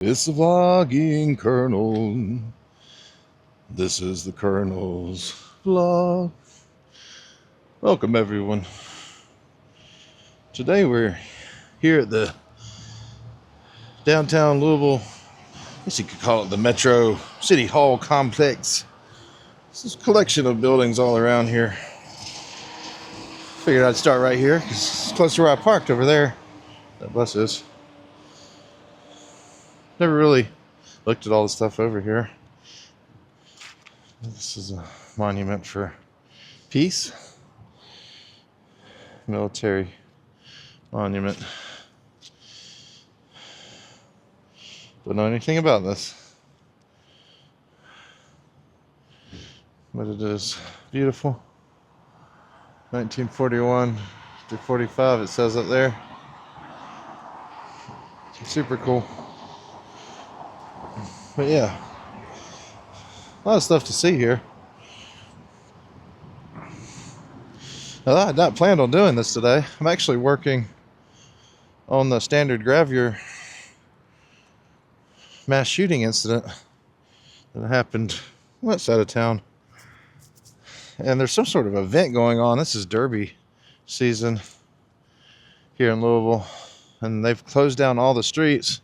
It's the vlogging Colonel. This is the Colonel's vlog. Welcome everyone. Today we're here at the downtown Louisville, I guess you could call it the Metro City Hall complex. This is a collection of buildings all around here. Figured I'd start right here because it's close to where I parked over there. That bus is. Never really looked at all the stuff over here. This is a monument for peace. Military monument. Don't know anything about this, but it is beautiful. 1941 to 45 it says up there. Super cool. But yeah, a lot of stuff to see here. Now, I had not planned on doing this today. I'm actually working on the Standard Gravure mass shooting incident that happened west side of town. And there's some sort of event going on. This is Derby season here in Louisville, and they've closed down all the streets.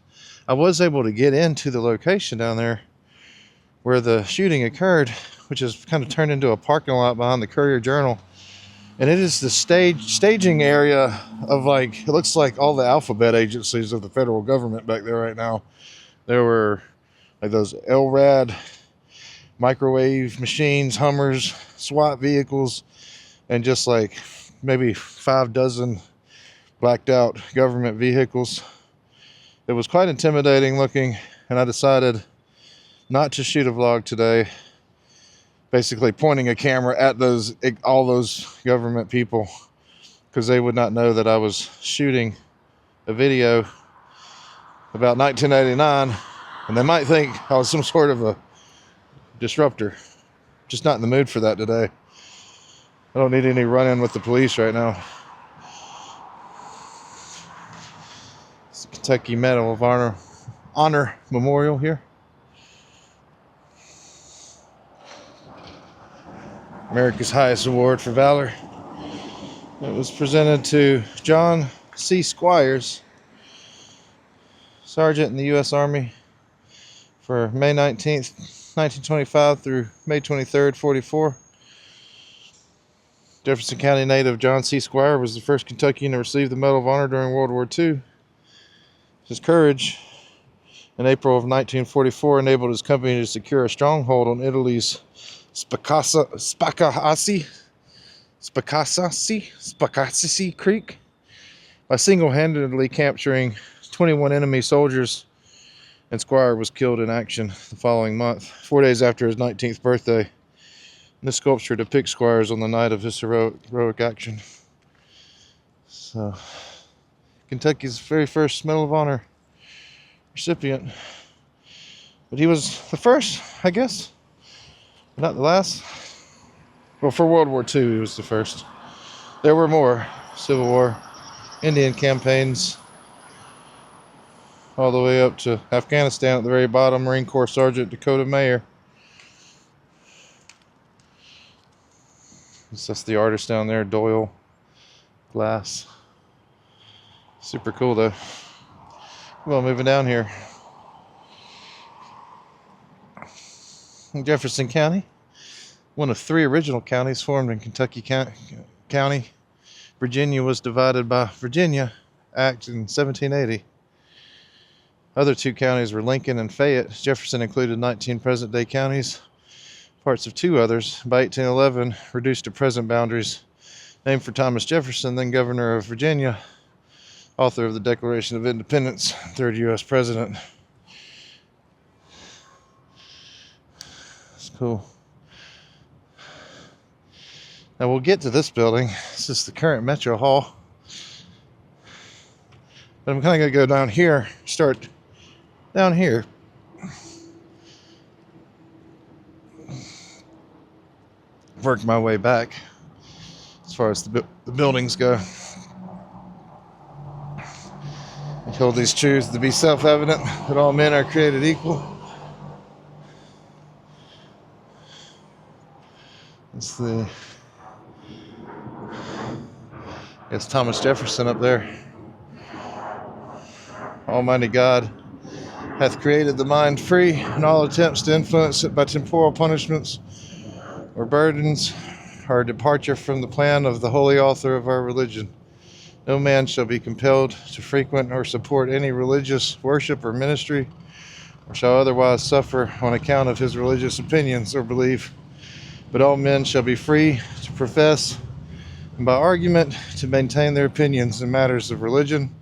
I was able to get into the location down there where the shooting occurred, which is kind of turned into a parking lot behind the Courier Journal. And it is the staging area of, like, it looks like all the alphabet agencies of the federal government back there right now. There were like those LRAD microwave machines, Hummers, SWAT vehicles, and just like maybe 5 dozen blacked out government vehicles. It was quite intimidating looking, and I decided not to shoot a vlog today, basically pointing a camera at all those government people, because they would not know that I was shooting a video about 1989, and they might think I was some sort of a disruptor. Just not in the mood for that today. I don't need any run-in with the police right now. It's the Kentucky Medal of Honor Memorial here. America's highest award for valor. It was presented to John C. Squires, Sergeant in the U.S. Army, for May 19th, 1925 through May 23rd, 44. Jefferson County native John C. Squire was the first Kentuckian to receive the Medal of Honor during World War II. His courage in April of 1944 enabled his company to secure a stronghold on Italy's Spaccassisi Creek by single-handedly capturing 21 enemy soldiers, and Squire was killed in action the following month, 4 days after his 19th birthday. This sculpture depicts Squires on the night of his heroic action. So, Kentucky's very first Medal of Honor recipient. But he was the first, I guess. Not the last. Well, for World War II, he was the first. There were more. Civil War, Indian campaigns, all the way up to Afghanistan at the very bottom. Marine Corps Sergeant Dakota Mayer. That's the artist down there, Doyle Glass. Super cool though. Well, moving down here. Jefferson County, one of 3 original counties formed in Kentucky County. Virginia was divided by Virginia Act in 1780. Other 2 counties were Lincoln and Fayette. Jefferson included 19 present-day counties. Parts of 2 others, by 1811, reduced to present boundaries, named for Thomas Jefferson, then governor of Virginia, author of the Declaration of Independence, 3rd U.S. president. It's cool. Now we'll get to this building. This is the current Metro Hall. But I'm kind of going to go down here, start down here. Work my way back as far as the buildings go. Hold these truths to be self-evident, that all men are created equal. It's Thomas Jefferson up there. Almighty God hath created the mind free, and all attempts to influence it by temporal punishments or burdens are a departure from the plan of the holy author of our religion. No man shall be compelled to frequent or support any religious worship or ministry, or shall otherwise suffer on account of his religious opinions or belief. But all men shall be free to profess, and by argument to maintain their opinions in matters of religion.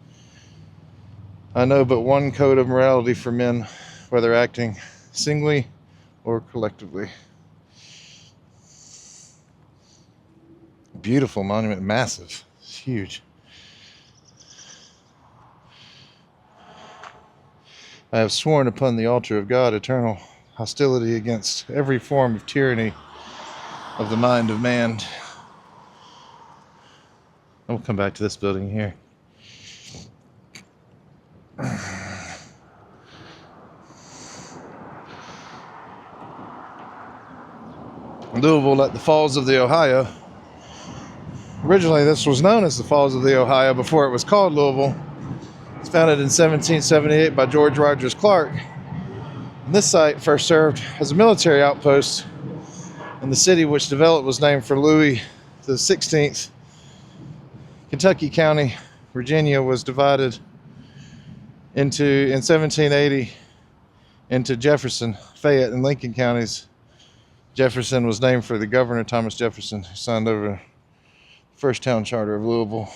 I know but one code of morality for men, whether acting singly or collectively. Beautiful monument, massive, it's huge. I have sworn upon the altar of God eternal hostility against every form of tyranny of the mind of man. We'll come back to this building here. Louisville at the Falls of the Ohio. Originally this was known as the Falls of the Ohio before it was called Louisville. It's founded in 1778 by George Rogers Clark. And this site first served as a military outpost, and the city which developed was named for Louis the 16th. Kentucky County, Virginia was divided in 1780 into Jefferson, Fayette, and Lincoln counties. Jefferson was named for the governor, Thomas Jefferson, who signed over the first town charter of Louisville.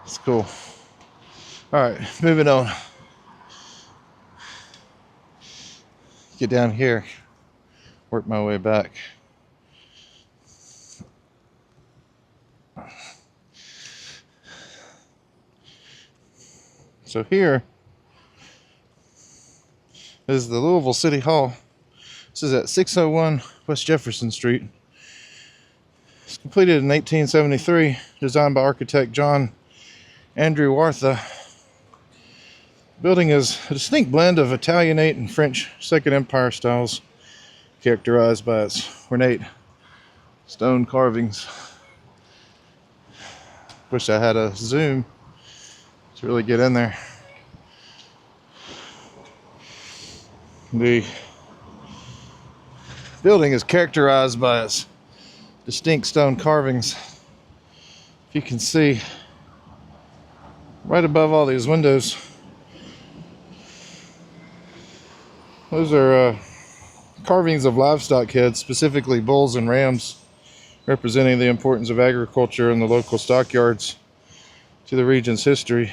It's cool. All right, moving on. Get down here, work my way back. So here is the Louisville City Hall. This is at 601 West Jefferson Street. It's completed in 1873, designed by architect John Andrew Wartha. The building is a distinct blend of Italianate and French Second Empire styles, characterized by its ornate stone carvings. Wish I had a zoom to really get in there. The building is characterized by its distinct stone carvings. If you can see right above all these windows, those are carvings of livestock heads, specifically bulls and rams, representing the importance of agriculture in the local stockyards to the region's history.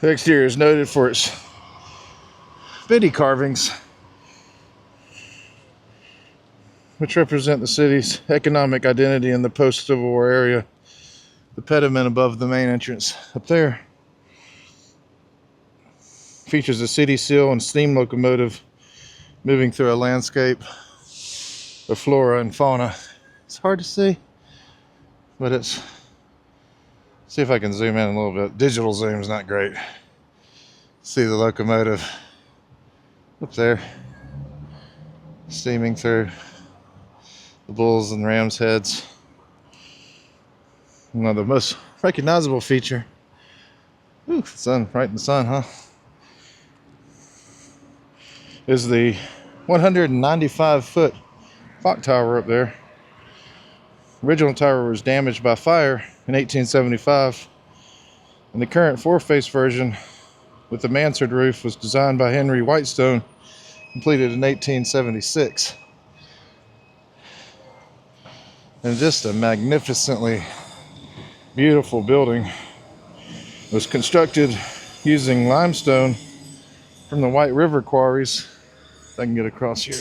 The exterior is noted for its Biddy carvings, which represent the city's economic identity in the post-Civil War area. The pediment above the main entrance up there features a city seal and steam locomotive moving through a landscape of flora and fauna. It's hard to see, but it's... See if I can zoom in a little bit. Digital zoom is not great. See the locomotive up there, steaming through the bulls and rams' heads. One of the most recognizable feature. Ooh, sun, right in the sun, huh? Is the 195-foot clock tower up there. The original tower was damaged by fire in 1875, and the current four-face version with the mansard roof was designed by Henry Whitestone, completed in 1876. And just a magnificently beautiful building. It was constructed using limestone from the White River quarries. If I can get across here.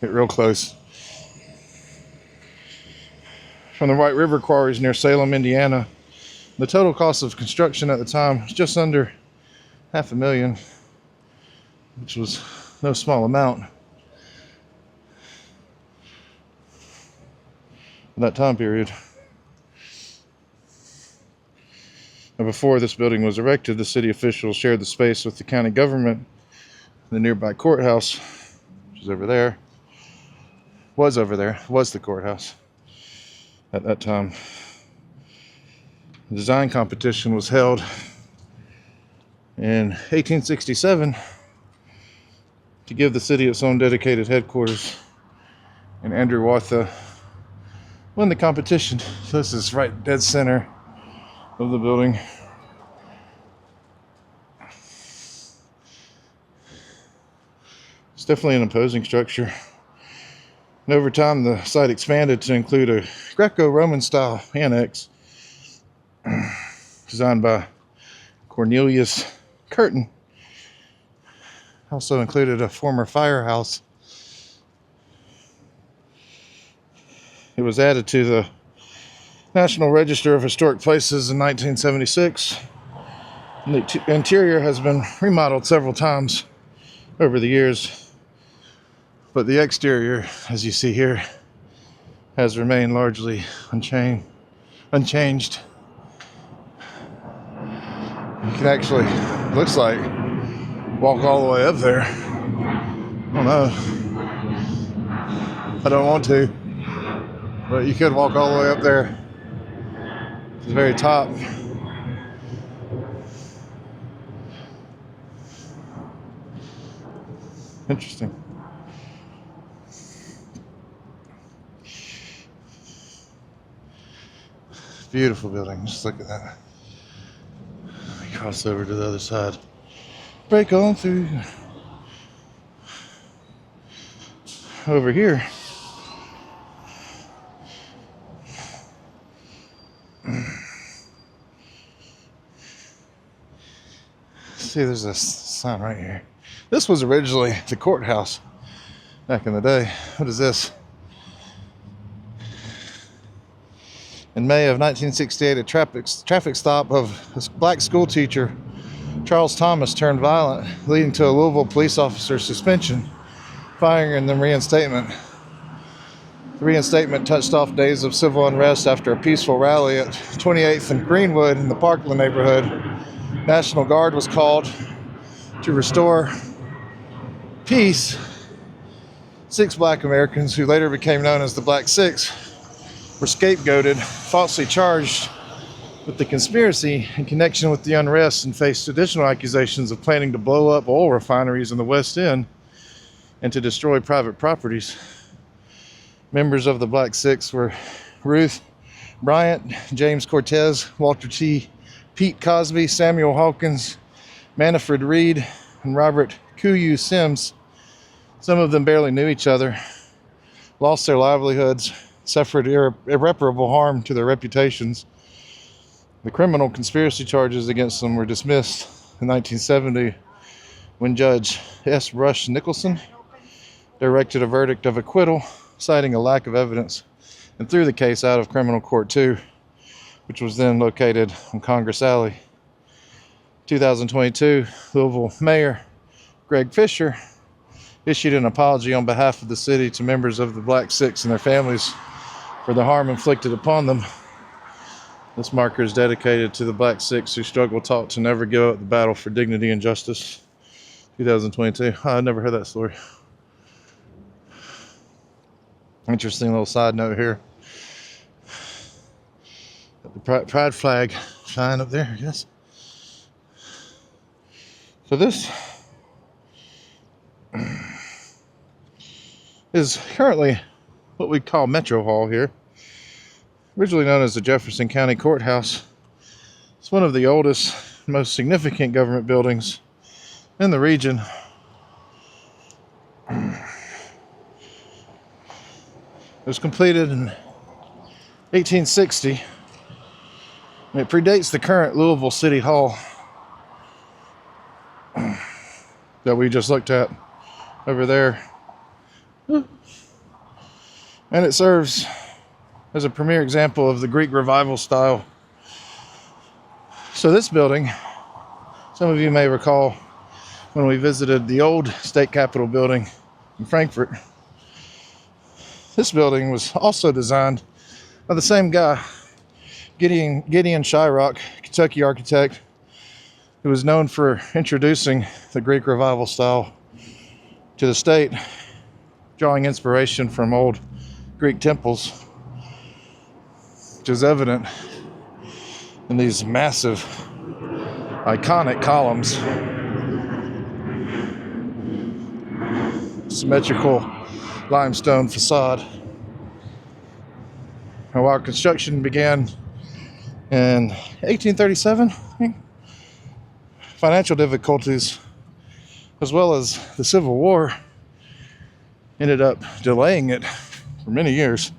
Get real close. From the White River quarries near Salem, Indiana. The total cost of construction at the time was just under $500,000, which was no small amount. in that time period. And before this building was erected, the city officials shared the space with the county government. The nearby courthouse, which is over there, was the courthouse at that time. The design competition was held in 1867 to give the city its own dedicated headquarters, and Andrew Watha won the competition. So this is right dead center of the building. It's definitely an imposing structure. And over time, the site expanded to include a Greco-Roman style annex designed by Cornelius Curtin. Also included a former firehouse. It was added to the National Register of Historic Places in 1976. And the interior has been remodeled several times over the years, but the exterior, as you see here, has remained largely unchanged. You can actually, looks like, walk all the way up there. I don't know. I don't want to, but you could walk all the way up there to the very top. Interesting. Beautiful building. Just look at that. Let me cross over to the other side. Break on through. Over here. See, there's a sign right here. This was originally the courthouse back in the day. What is this? In May of 1968, a traffic stop of a black school teacher, Charles Thomas, turned violent, leading to a Louisville police officer's suspension, firing, and then reinstatement. The reinstatement touched off days of civil unrest after a peaceful rally at 28th and Greenwood in the Parkland neighborhood. National Guard was called to restore peace. 6 black Americans, who later became known as the Black Six, were scapegoated, falsely charged with the conspiracy in connection with the unrest, and faced additional accusations of planning to blow up oil refineries in the West End and to destroy private properties. Members of the Black Six were Ruth Bryant, James Cortez, Walter T. Pete Cosby, Samuel Hawkins, Manfred Reed, and Robert Kuyu Sims. Some of them barely knew each other, lost their livelihoods, suffered irreparable harm to their reputations. The criminal conspiracy charges against them were dismissed in 1970 when Judge S. Rush Nicholson directed a verdict of acquittal, citing a lack of evidence, and threw the case out of Criminal Court 2, which was then located on Congress Alley. 2022, Louisville Mayor Greg Fisher issued an apology on behalf of the city to members of the Black Six and their families for the harm inflicted upon them. This marker is dedicated to the Black Six who struggle taught to never give up the battle for dignity and justice. 2022. I never heard that story. Interesting little side note here. The pride flag flying up there, I guess. So this is currently what we call Metro Hall here. Originally known as the Jefferson County Courthouse. It's one of the oldest, most significant government buildings in the region. It was completed in 1860. And it predates the current Louisville City Hall that we just looked at over there. And it serves as a premier example of the Greek Revival style. So this building, some of you may recall when we visited the old state capitol building in Frankfort. This building was also designed The same guy, Gideon Shyrock, Kentucky architect, who was known for introducing the Greek revival style to the state, drawing inspiration from old Greek temples, which is evident in these massive, iconic columns, symmetrical limestone facade. And while construction began in 1837, I think, financial difficulties as well as the Civil War ended up delaying it for many years.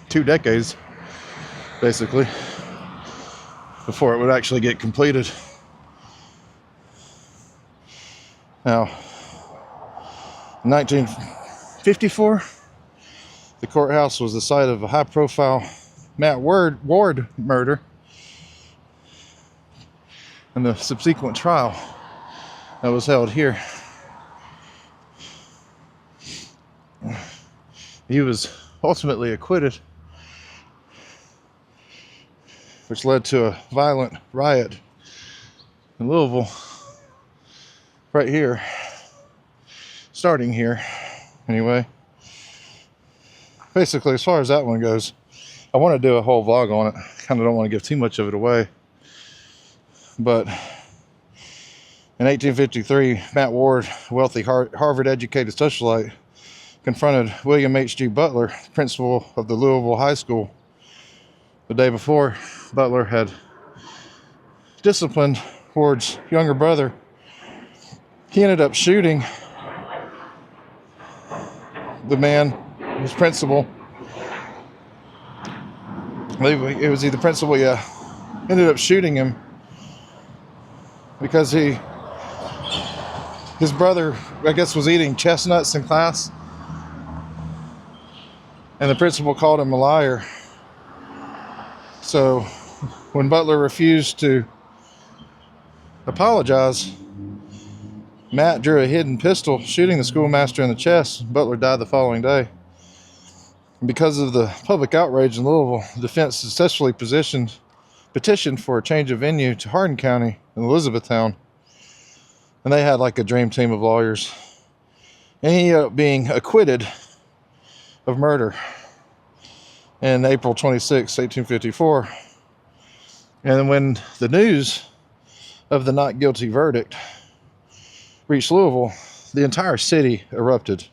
2 decades, basically, before it would actually get completed. Now, in 1954, the courthouse was the site of a high-profile Matt Ward murder and the subsequent trial that was held here. He was ultimately acquitted, which led to a violent riot in Louisville, right here, starting here, anyway. Basically, as far as that one goes, I want to do a whole vlog on it. Kind of don't want to give too much of it away. But in 1853, Matt Ward, a wealthy Harvard-educated socialite, confronted William H.G. Butler, principal of the Louisville High School. The day before, Butler had disciplined Ward's younger brother. He ended up shooting the man, his principal. I believe it was either principal, yeah. Ended up shooting him because his brother, I guess, was eating chestnuts in class, and the principal called him a liar. So when Butler refused to apologize, Matt drew a hidden pistol, shooting the schoolmaster in the chest. Butler died the following day. And because of the public outrage in Louisville, the defense successfully petitioned for a change of venue to Hardin County in Elizabethtown. And they had like a dream team of lawyers. And he ended up being acquitted of murder in April 26, 1854. And when the news of the not guilty verdict reached Louisville, the entire city erupted.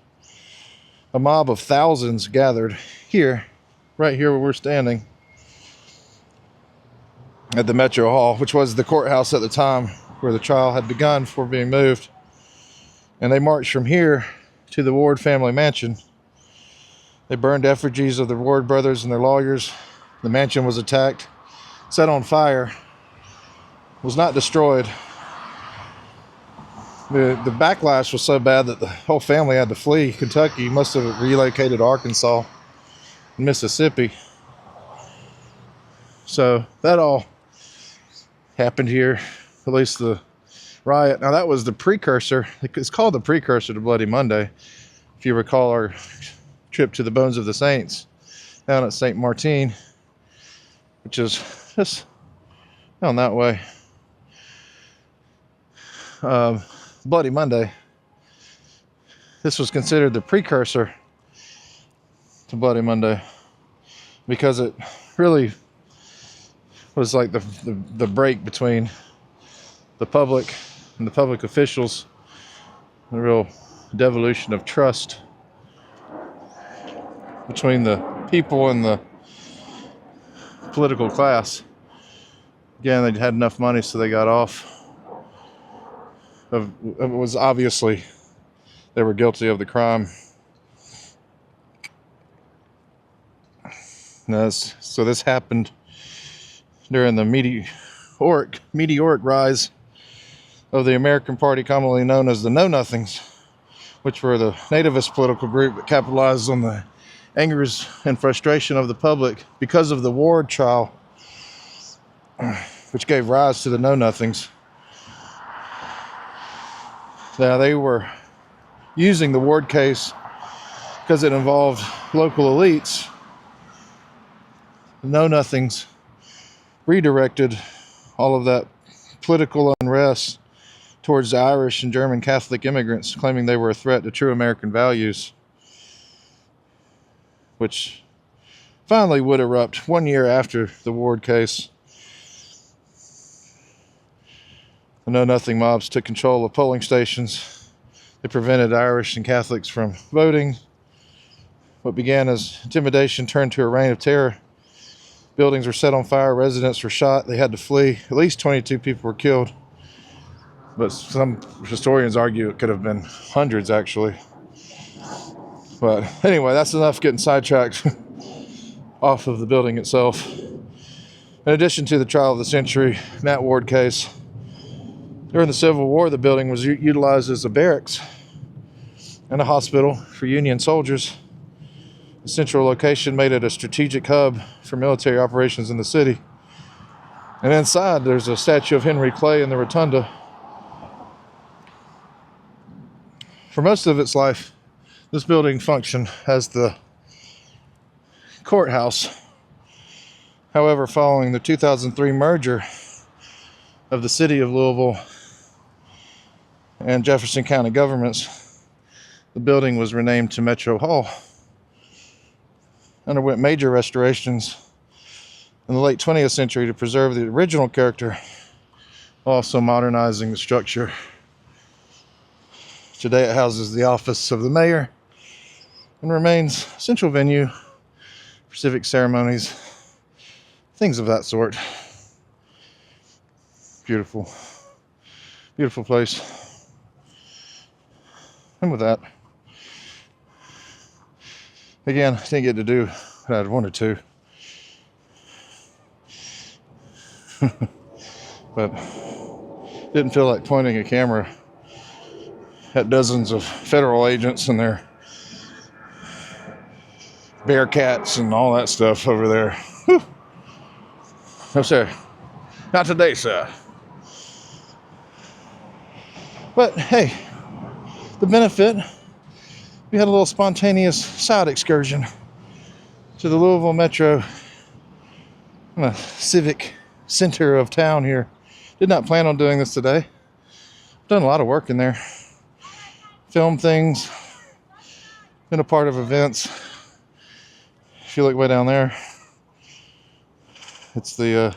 A mob of thousands gathered here, right here where we're standing, at the Metro Hall, which was the courthouse at the time where the trial had begun before being moved. And they marched from here to the Ward family mansion. They burned effigies of the Ward brothers and their lawyers. The mansion was attacked, set on fire, was not destroyed. The backlash was so bad that the whole family had to flee Kentucky. Must have relocated to Arkansas and Mississippi. So that all happened here, at least the riot. Now that was the precursor. It's called the precursor to Bloody Monday. If you recall our trip to the Bones of the Saints down at St. Martin, which is just down that way. Bloody Monday. This was considered the precursor to Bloody Monday because it really was like the break between the public and the public officials, the real devolution of trust between the people and the political class. Again, they had enough money, so they got off. It was obviously they were guilty of the crime. So this happened during the meteoric rise of the American Party, commonly known as the Know Nothings, which were the nativist political group that capitalized on the angers and frustration of the public because of the Ward trial, which gave rise to the Know Nothings. Now, they were using the Ward case because it involved local elites, know-nothings redirected all of that political unrest towards the Irish and German Catholic immigrants, claiming they were a threat to true American values, which finally would erupt 1 year after the Ward case. The know-nothing mobs took control of polling stations. They prevented Irish and Catholics from voting. What began as intimidation turned to a reign of terror. Buildings were set on fire, residents were shot, they had to flee. At least 22 people were killed. But some historians argue it could have been hundreds, actually. But anyway, that's enough getting sidetracked off of the building itself. In addition to the trial of the century, Matt Ward case, during the Civil War, the building was utilized as a barracks and a hospital for Union soldiers. The central location made it a strategic hub for military operations in the city. And inside, there's a statue of Henry Clay in the rotunda. For most of its life, this building functioned as the courthouse. However, following the 2003 merger of the city of Louisville and Jefferson County governments, the building was renamed to Metro Hall. Underwent major restorations in the late 20th century to preserve the original character, also modernizing the structure. Today it houses the office of the mayor and remains a central venue for civic ceremonies, things of that sort. Beautiful, beautiful place. And with that, again, I didn't get to do what I'd wanted to. But didn't feel like pointing a camera at dozens of federal agents and their bearcats and all that stuff over there. Whew. No, sir. Not today, sir. But hey, the benefit, we had a little spontaneous side excursion to the Louisville Metro civic center of town here. Did not plan on doing this today. Done a lot of work in there. Filmed things. Been a part of events. If you look way down there, it's the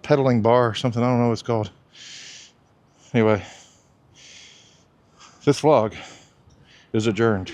pedaling bar or something. I don't know what it's called. Anyway, this vlog is adjourned.